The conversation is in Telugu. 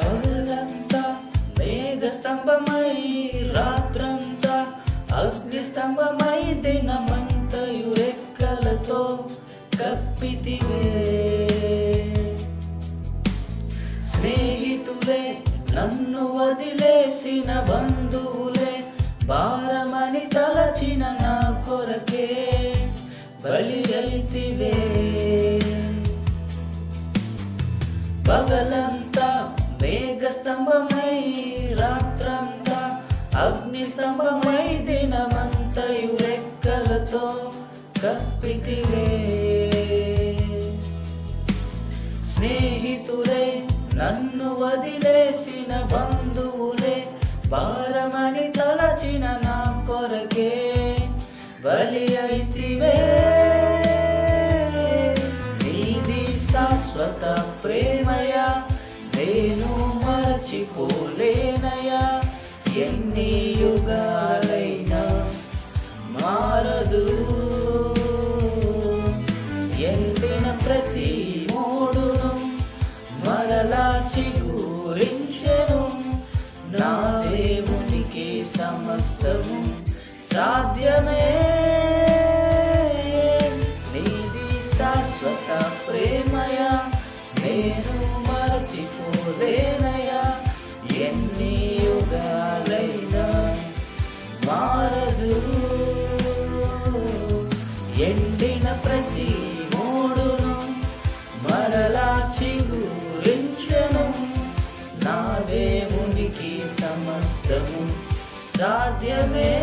పగలంతా మేఘస్తంభమై, రాత్రంతా అగ్నిస్తంభమై, దినమంతయు రెక్కలతో కప్పితివే. స్నేహితులే నన్ను వదిలేసిన బంధువులే, భారమని తలచిన నా కొరకే బలి అయితివే. పగలంతా మేఘస్తంభమై, రాత్రంతా అగ్నిస్తంభమై, దినమంతయు రెక్కలతో కప్పితివే. స్నేహితులే నన్ను వదిలేసిన బంధువులే, భారమని తలచిన నా కొరకే బలి అయితివే. నీది శాశ్వత ప్రేమయా, నేను మరచిపోలేనయా. ఎన్ని యుగాలైనా మారదు. ఎండిన ప్రతి మోడును మరలా చిగురించెను. నా దేవునికి సమస్తము సాధ్యమే. నీది శాశ్వత ప్రేమయా, నేను మరచిపోలేనయా. ఎన్ని యుగాలైనా మారదు. ఎండిన ప్రతి మోడును మరలా చిగురించెను. నా దేవునికి సమస్తము సాధ్యమే.